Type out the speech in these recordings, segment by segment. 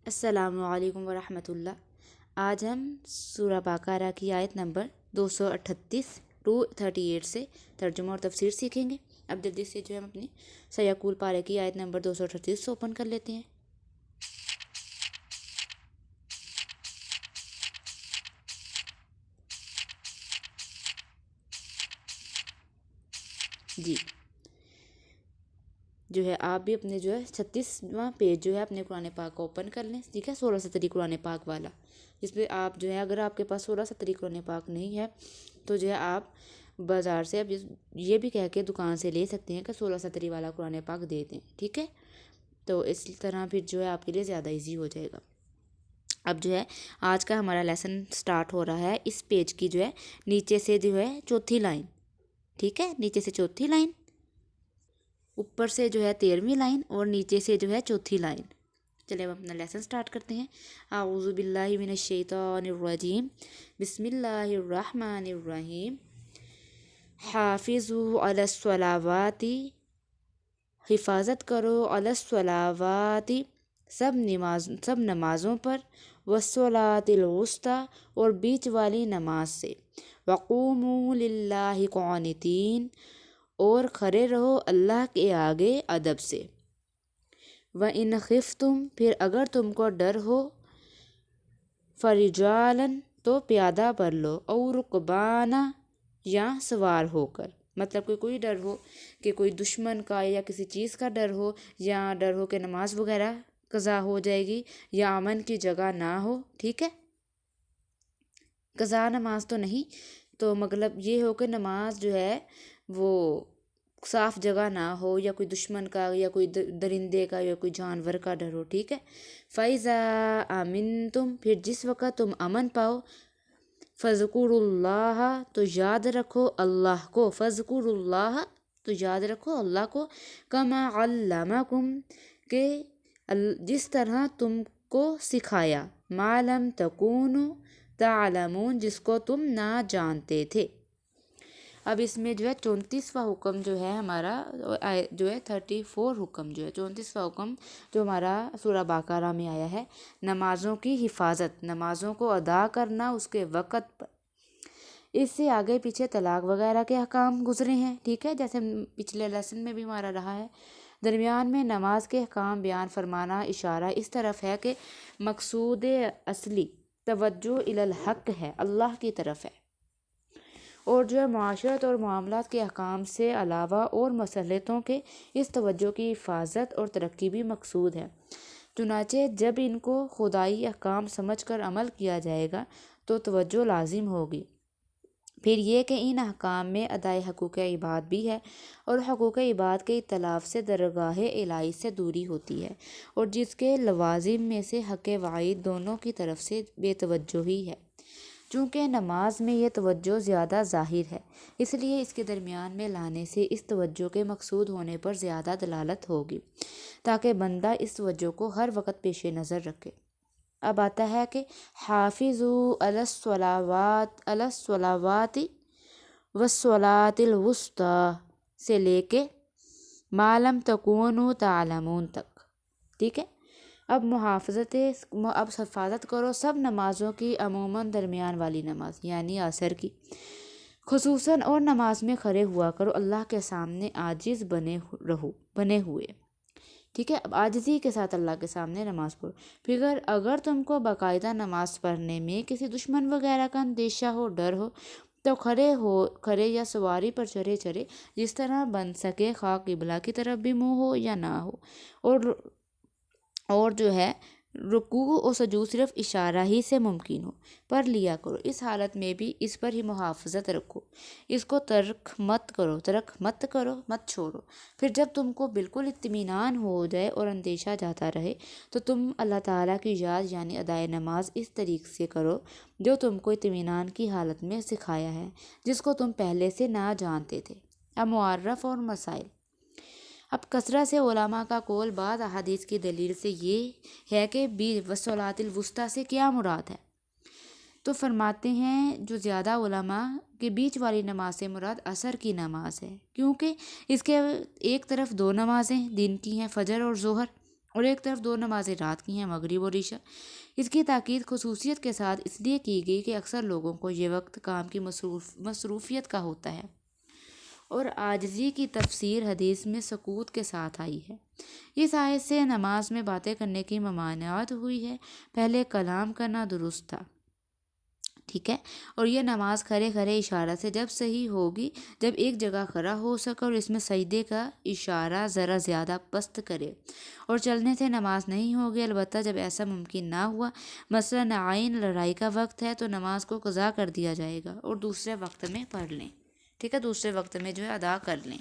السلام علیکم ورحمۃ اللہ۔ آج ہم سورہ بقرہ کی آیت نمبر 238 ٹو 38 سے ترجمہ اور تفسیر سیکھیں گے۔ اب جلدی سے ہم اپنی سیقول پارے کی آیت نمبر 238 سے اوپن کر لیتے ہیں۔ جی آپ بھی اپنے 36واں پیج اپنے قرآن پاک کو اوپن کر لیں، ٹھیک ہے، 16 ستری قرآن پاک والا، جس پہ آپ اگر آپ کے پاس 16 ستری قرآن پاک نہیں ہے تو آپ بازار سے اب یہ بھی کہہ کے دکان سے لے سکتے ہیں کہ 16 ستری والا قرآن پاک دے دیں، ٹھیک ہے۔ تو اس طرح پھر آپ کے لیے زیادہ ایزی ہو جائے گا۔ اب آج کا ہمارا لیسن سٹارٹ ہو رہا ہے اس پیج کی نیچے سے چوتھی لائن، ٹھیک ہے، نیچے سے چوتھی لائن، اوپر سے 13ویں لائن اور نیچے سے چوتھی لائن۔ چلے اب اپنا لیسن سٹارٹ کرتے ہیں۔ اعوذ باللہ من الشیطان الرجیم، بسم اللہ الرحمن الرحیم۔ حافظوا علی الصلوات، حفاظت کرو، علی الصلوات، سب نمازوں پر، والصلاۃ الوسطی، اور بیچ والی نماز سے، وقوموا للہ قانتین، اور کھڑے رہو اللہ کے آگے ادب سے، وَإِنْ خِفْتُمْ، پھر اگر تم کو ڈر ہو، فَرِجَالًا، تو پیادہ پڑھ لو، أَوْ رُكْبَانًا، یا سوار ہو کر، مطلب کہ کوئی ڈر ہو کہ کوئی دشمن کا یا کسی چیز کا ڈر ہو، یا ڈر ہو کہ نماز وغیرہ قضا ہو جائے گی، یا امن کی جگہ نہ ہو، ٹھیک ہے، قضا نماز تو نہیں، تو مطلب یہ ہو کہ نماز وہ صاف جگہ نہ ہو، یا کوئی دشمن کا یا کوئی درندے کا یا کوئی جانور کا ڈر ہو، ٹھیک ہے۔ فَإِذَا آمِنْتُمْ، پھر جس وقت تم امن پاؤ، فَاذْكُرُوا اللَّهَ، تو یاد رکھو اللہ کو، فَاذْكُرُوا اللَّهَ، تو یاد رکھو اللہ کو، كَمَا عَلَّمَكُمْ، کہ جس طرح تم کو سکھایا، مَا لَمْ تَكُونُوا تَعْلَمُونَ، جس کو تم نہ جانتے تھے۔ اب اس میں 34واں حکم ہمارا 34 حکم 34واں حکم جو ہمارا سورہ بقرہ میں آیا ہے، نمازوں کی حفاظت، نمازوں کو ادا کرنا اس کے وقت پر۔ اس سے آگے پیچھے طلاق وغیرہ کے احکام گزرے ہیں، ٹھیک ہے، جیسے پچھلے لیسن میں بھی ہمارا رہا ہے۔ درمیان میں نماز کے احکام بیان فرمانا اشارہ اس طرف ہے کہ مقصود اصلی توجہ الی الحق ہے، اللہ کی طرف ہے، اور معاشرت اور معاملات کے احکام سے علاوہ اور مصلحتوں کے اس توجہ کی حفاظت اور ترقی بھی مقصود ہے۔ چنانچہ جب ان کو خدائی احکام سمجھ کر عمل کیا جائے گا تو توجہ لازم ہوگی۔ پھر یہ کہ ان احکام میں ادائے حقوق عباد بھی ہے، اور حقوق عباد کے اتلاف سے درگاہ الہی سے دوری ہوتی ہے، اور جس کے لوازم میں سے حق وعید دونوں کی طرف سے بے توجہی ہے۔ چونکہ نماز میں یہ توجہ زیادہ ظاہر ہے، اس لیے اس کے درمیان میں لانے سے اس توجہ کے مقصود ہونے پر زیادہ دلالت ہوگی، تاکہ بندہ اس توجہ کو ہر وقت پیش نظر رکھے۔ اب آتا ہے کہ حافظوا علی الصلوات والصلاۃ الوسطی سے لے کے ما لم تکونوا تعلمون تک، ٹھیک ہے۔ اب حفاظت کرو سب نمازوں کی، عموماً درمیان والی نماز یعنی عصر کی خصوصاً، اور نماز میں کھڑے ہوا کرو اللہ کے سامنے عاجز بنے ہوئے، ٹھیک ہے۔ اب عاجزی کے ساتھ اللہ کے سامنے نماز پڑھو۔ پھر اگر تم کو باقاعدہ نماز پڑھنے میں کسی دشمن وغیرہ کا اندیشہ ہو، ڈر ہو، تو کھڑے یا سواری پر چڑھے جس طرح بن سکے، خواہ قبلہ کی طرف بھی منہ ہو یا نہ ہو، اور رکوع و سجود صرف اشارہ ہی سے ممکن ہو، پڑھ لیا کرو۔ اس حالت میں بھی اس پر ہی محافظت رکھو، اس کو ترک مت کرو، مت چھوڑو۔ پھر جب تم کو بالکل اطمینان ہو جائے اور اندیشہ جاتا رہے تو تم اللہ تعالیٰ کی یاد یعنی ادائے نماز اس طریقے سے کرو جو تم کو اطمینان کی حالت میں سکھایا ہے، جس کو تم پہلے سے نہ جانتے تھے۔ اب معرف اور مسائل۔ اب کثرت سے علماء کا قول بعض احادیث کی دلیل سے یہ ہے کہ والصلاۃ الوسطی سے کیا مراد ہے، تو فرماتے ہیں جو زیادہ علماء کہ بیچ والی نماز سے مراد عصر کی نماز ہے، کیونکہ اس کے ایک طرف 2 نمازیں دن کی ہیں، فجر اور ظہر، اور ایک طرف 2 نمازیں رات کی ہیں، مغرب اور عشاء۔ اس کی تاکید خصوصیت کے ساتھ اس لیے کی گئی کہ اکثر لوگوں کو یہ وقت کام کی مصروفیت کا ہوتا ہے، اور عاجزی کی تفسیر حدیث میں سکوت کے ساتھ آئی ہے۔ اس آیت سے نماز میں باتیں کرنے کی ممانعت ہوئی ہے۔ پہلے کلام کرنا درست تھا، ٹھیک ہے، اور یہ نماز کھڑے کھڑے اشارہ سے جب صحیح ہوگی جب ایک جگہ کھڑا ہو سکے اور اس میں سجدے کا اشارہ ذرا زیادہ پست کرے، اور چلنے سے نماز نہیں ہوگی۔ البتہ جب ایسا ممکن نہ ہوا، مثلاً عین لڑائی کا وقت ہے، تو نماز کو قضا کر دیا جائے گا اور دوسرے وقت میں پڑھ لیں، ٹھیک ہے، دوسرے وقت میں جو ہے ادا کر لیں۔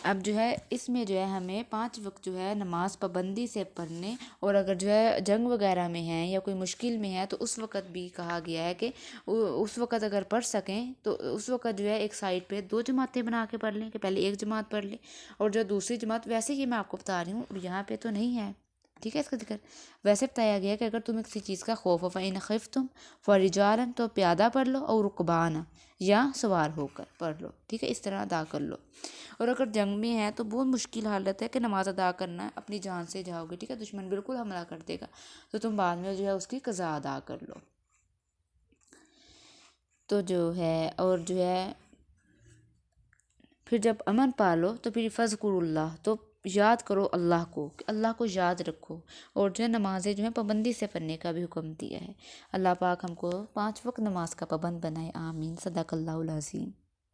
اب جو ہے اس میں جو ہے ہمیں 5 وقت جو ہے نماز پابندی سے پڑھنے، اور اگر جو ہے جنگ وغیرہ میں ہیں یا کوئی مشکل میں ہے تو اس وقت بھی کہا گیا ہے کہ اس وقت اگر پڑھ سکیں تو اس وقت جو ہے ایک سائڈ پہ 2 جماعتیں بنا کے پڑھ لیں، کہ پہلے ایک جماعت پڑھ لیں اور جو دوسری جماعت، ویسے ہی میں آپ کو بتا رہی ہوں، یہاں پہ تو نہیں ہے، ٹھیک ہے، اس کا ذکر ویسے بتایا گیا کہ اگر تمہیں کسی چیز کا خوف ہو فَإِنْ خِفْتُمْ فَرِجَالًا، تو پیادہ پڑھ لو، اور رُكْبَانًا، یا سوار ہو کر پڑھ لو، ٹھیک ہے، اس طرح ادا کر لو۔ اور اگر جنگ میں ہے تو بہت مشکل حالت ہے کہ نماز ادا کرنا ہے، اپنی جان سے جاؤ گے، ٹھیک ہے، دشمن بالکل حملہ کر دے گا، تو تم بعد میں جو ہے اس کی قضا ادا کر لو۔ تو جو ہے اور جو ہے پھر جب امن پالو تو پھر فَاذْكُرُوا اللَّهَ، تو یاد کرو اللہ کو، کہ اللہ کو یاد رکھو، اور جو ہے نمازیں جو ہیں پابندی سے پڑھنے کا بھی حکم دیا ہے۔ اللہ پاک ہم کو 5 وقت نماز کا پابند بنائے، آمین، صدق اللہ العظیم۔